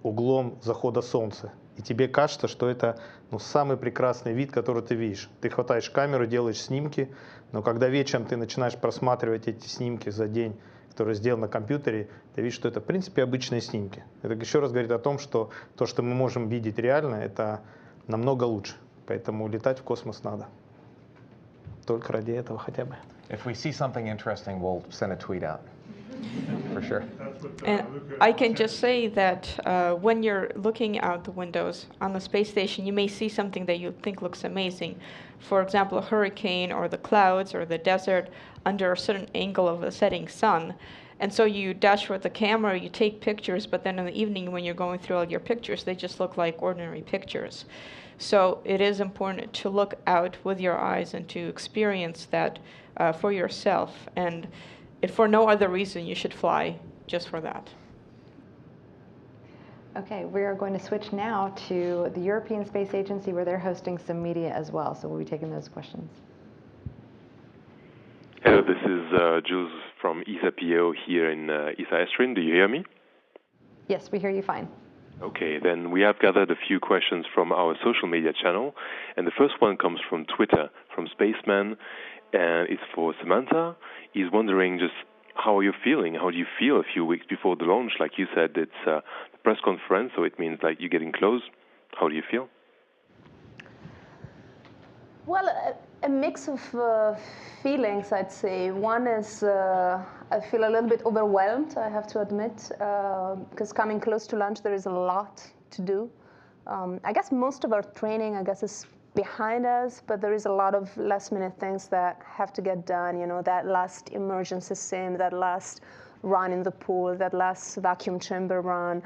углом захода солнца. И тебе кажется, что это, ну, самый прекрасный вид, который ты видишь. Ты хватаешь камеру, делаешь снимки, но когда вечером ты начинаешь просматривать эти снимки за день, который сделан на компьютере, ты видишь, что это, в принципе, обычные снимки. Это еще раз говорит о том, что то, что мы можем видеть реально, это намного лучше. Поэтому летать в космос надо. Только ради этого хотя бы. If we see something interesting, we'll send a tweet out. For sure. And I can just say that when you're looking out the windows on the space station, you may see something that you think looks amazing. For example, a hurricane or the clouds or the desert under a certain angle of the setting sun. And so you dash with the camera, you take pictures, but then in the evening when you're going through all your pictures, they just look like ordinary pictures. So it is important to look out with your eyes and to experience that for yourself. And if for no other reason, you should fly just for that. Okay, we are going to switch now to the European Space Agency where they're hosting some media as well. So we'll be taking those questions. Hello, this is Jules from ESA-PO here in ESA Estrin. Do you hear me? Yes, we hear you fine. Okay, then we have gathered a few questions from our social media channel. And the first one comes from Twitter, from Spaceman, and it's for Samantha. He's wondering just how are you feeling? How do you feel a few weeks before the launch? Like you said, it's a press conference, so it means like you're getting close. How do you feel? Well, a mix of feelings, I'd say. One is I feel a little bit overwhelmed, I have to admit, because coming close to launch, there is a lot to do. I guess most of our training, is behind us, but there is a lot of last-minute things that have to get done. You know, that last emergency sim, that last run in the pool, that last vacuum chamber run.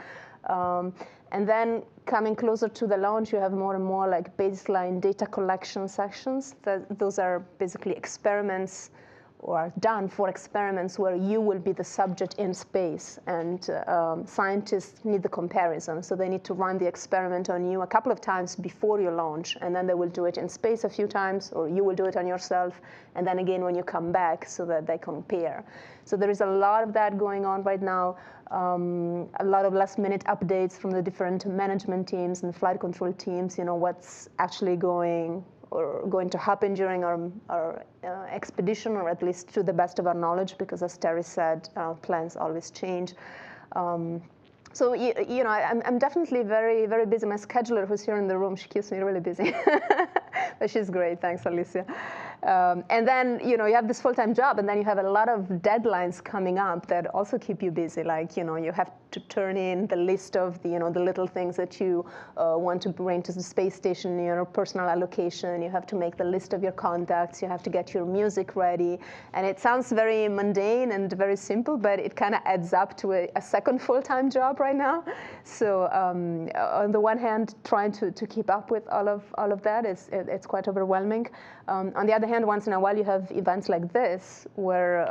And then coming closer to the launch, you have more and more like baseline data collection sections. Those are basically experiments or are done for experiments where you will be the subject in space, and scientists need the comparison. So they need to run the experiment on you a couple of times before you launch, and then they will do it in space a few times, or you will do it on yourself, and then again when you come back so that they compare. So there is a lot of that going on right now. A lot of last-minute updates from the different management teams and flight control teams, you know, what's actually going to happen during our expedition, or at least to the best of our knowledge, because as Terry said, plans always change. So, you know, I'm definitely very, very busy. My scheduler, who's here in the room, she keeps me really busy. But she's great. Thanks, Alicia. And then, you know, you have this full-time job, and then you have a lot of deadlines coming up that also keep you busy. Like, you know, you have to turn in the list of the, you know, the little things that you want to bring to the space station, your personal allocation. You have to make the list of your contacts. You have to get your music ready. And it sounds very mundane and very simple, but it kind of adds up to a second full-time job right now. So on the one hand, trying to keep up with all of that it's quite overwhelming. On the other hand, once in a while you have events like this where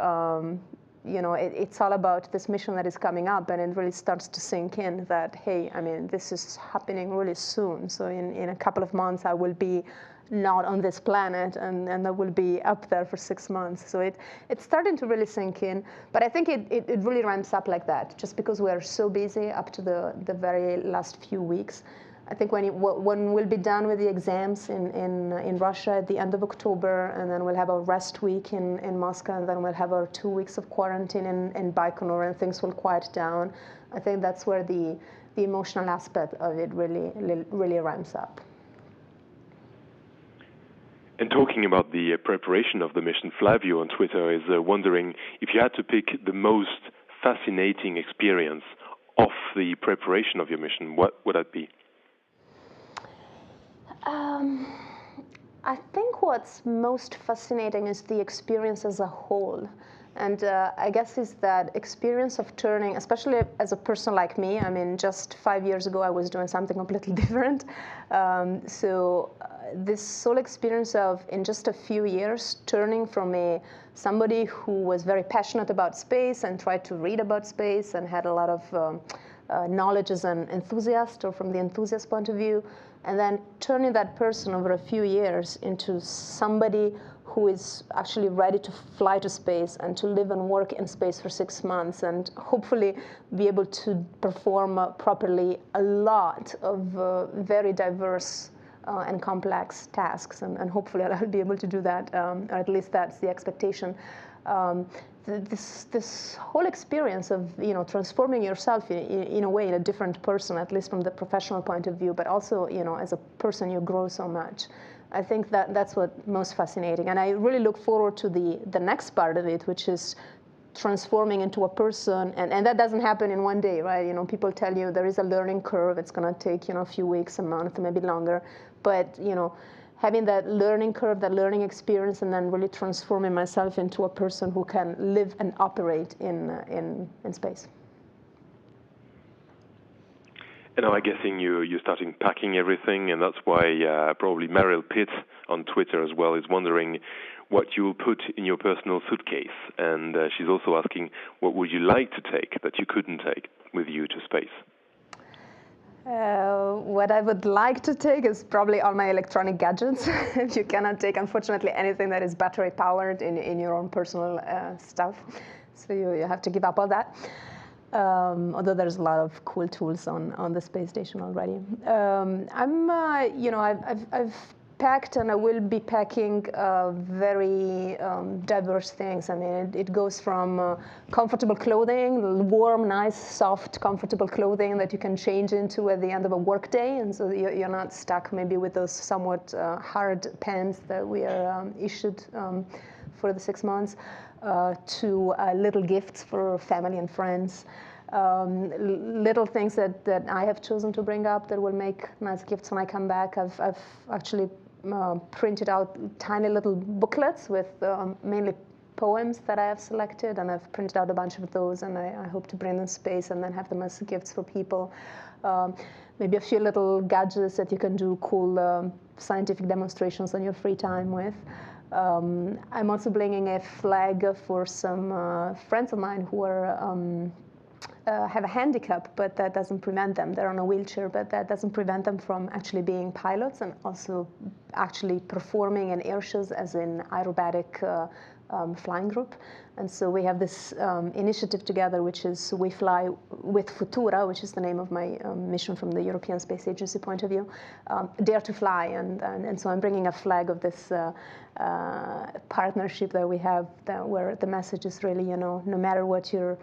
it's all about this mission that is coming up, and it really starts to sink in that, hey, I mean, this is happening really soon. So in a couple of months, I will be not on this planet, and I will be up there for 6 months. So it's starting to really sink in. But I think it really ramps up like that, just because we are so busy up to the very last few weeks. I think when we'll be done with the exams in Russia at the end of October, and then we'll have a rest week in Moscow, and then we'll have our 2 weeks of quarantine in Baikonur, and things will quiet down. I think that's where the emotional aspect of it really ramps up. And talking about the preparation of the mission, Flavio on Twitter is wondering if you had to pick the most fascinating experience of the preparation of your mission, what would that be? I think what's most fascinating is the experience as a whole. And I guess it's that experience of turning, especially as a person like me. I mean, just 5 years ago, I was doing something completely different. This whole experience of, in just a few years, turning from somebody who was very passionate about space and tried to read about space and had a lot of knowledge as an enthusiast, or from the enthusiast point of view, and then turning that person over a few years into somebody who is actually ready to fly to space and to live and work in space for 6 months, and hopefully be able to perform properly a lot of very diverse and complex tasks, and hopefully I'll be able to do that, or at least that's the expectation. This whole experience of transforming yourself in a way, in a different person, at least from the professional point of view, but also as a person you grow so much. I think that's what's most fascinating, and I really look forward to the next part of it, which is transforming into a person, and that doesn't happen in one day, right? People tell you there is a learning curve. It's going to take a few weeks, a month, maybe longer, but having that learning curve, that learning experience, and then really transforming myself into a person who can live and operate in space. And I'm guessing you're starting packing everything, and that's why probably Meryl Pitt on Twitter as well is wondering what you will put in your personal suitcase. And she's also asking, what would you like to take that you couldn't take with you to space? What I would like to take is probably all my electronic gadgets. You cannot take, unfortunately, anything that is battery powered in your own personal stuff. So you have to give up all that. Although there's a lot of cool tools on the space station already. I've packed, and I will be packing very diverse things. I mean, it goes from comfortable clothing, warm, nice, soft, comfortable clothing that you can change into at the end of a work day, and so you're not stuck maybe with those somewhat hard pants that we are issued for the 6 months, to little gifts for family and friends. Little things that I have chosen to bring up that will make nice gifts when I come back. I've actually printed out tiny little booklets with mainly poems that I have selected, and I've printed out a bunch of those, and I hope to bring them to space and then have them as gifts for people. Maybe a few little gadgets that you can do cool scientific demonstrations on your free time with. I'm also bringing a flag for some friends of mine who are have a handicap, but that doesn't prevent them. They're on a wheelchair, but that doesn't prevent them from actually being pilots and also actually performing in air shows as an aerobatic flying group. And so we have this initiative together, which is We Fly with Futura, which is the name of my mission from the European Space Agency point of view, Dare to Fly. And so I'm bringing a flag of this partnership that we have, where the message is really, no matter what your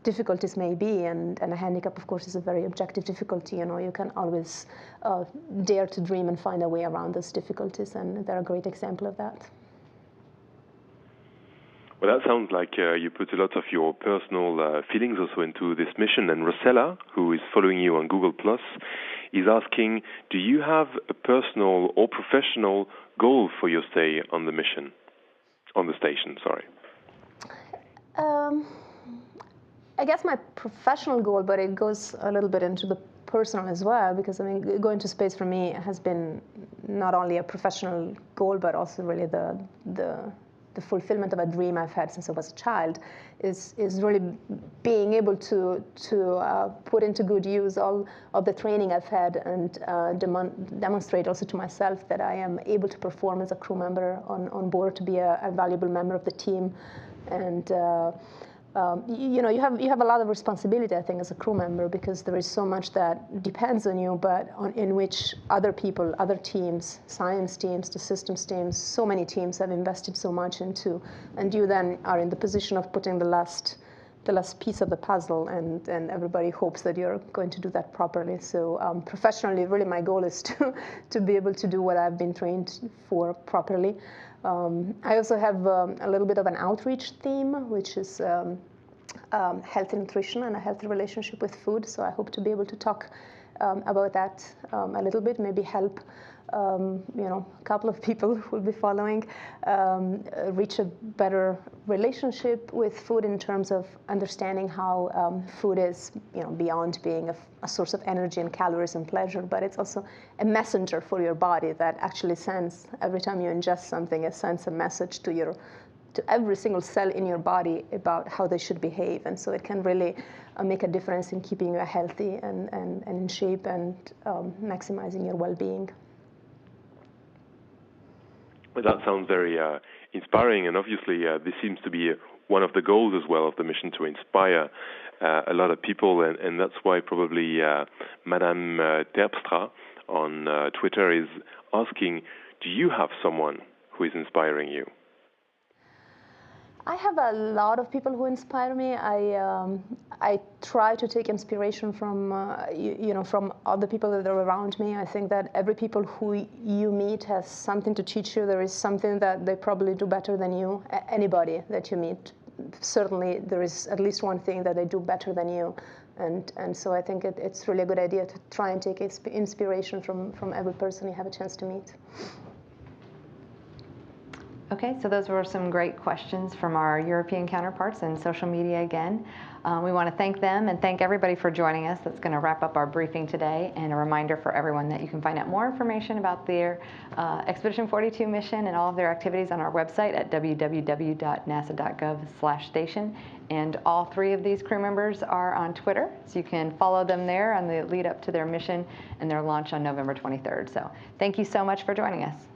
difficulties may be, and a handicap, of course, is a very objective difficulty. You can always dare to dream and find a way around those difficulties, and they're a great example of that. Well, that sounds like you put a lot of your personal feelings also into this mission. And Rosella, who is following you on Google+, is asking, do you have a personal or professional goal for your stay on the mission, on the station, sorry? I guess my professional goal, but it goes a little bit into the personal as well, because I mean, going to space for me has been not only a professional goal, but also really the the fulfillment of a dream I've had since I was a child, is really being able to put into good use all of the training I've had and demonstrate also to myself that I am able to perform as a crew member on board, to be a valuable member of the team. And you have a lot of responsibility, I think, as a crew member, because there is so much that depends on you, but in which other people, other teams, science teams, the systems teams, so many teams have invested so much into, and you then are in the position of putting the last piece of the puzzle, and everybody hopes that you're going to do that properly. So professionally, really my goal is to be able to do what I've been trained for properly. I also have a little bit of an outreach theme, which is healthy nutrition and a healthy relationship with food. So I hope to be able to talk about that a little bit, maybe help a couple of people who will be following reach a better relationship with food in terms of understanding how food is, beyond being a source of energy and calories and pleasure, but it's also a messenger for your body that actually sends, every time you ingest something, it sends a message to every single cell in your body about how they should behave. And so it can really make a difference in keeping you healthy and in shape and maximizing your well-being. Well, that sounds very inspiring, and obviously this seems to be one of the goals as well of the mission, to inspire a lot of people, and that's why probably Madame Terpstra on Twitter is asking, do you have someone who is inspiring you? I have a lot of people who inspire me. I try to take inspiration from from other people that are around me. I think that every people who you meet has something to teach you. There is something that they probably do better than you. Anybody that you meet, certainly there is at least one thing that they do better than you. And so I think it's really a good idea to try and take inspiration from every person you have a chance to meet. Okay, so those were some great questions from our European counterparts and social media again. We want to thank them and thank everybody for joining us. That's going to wrap up our briefing today, and a reminder for everyone that you can find out more information about their Expedition 42 mission and all of their activities on our website at www.nasa.gov/station. And all three of these crew members are on Twitter, so you can follow them there on the lead up to their mission and their launch on November 23rd. So thank you so much for joining us.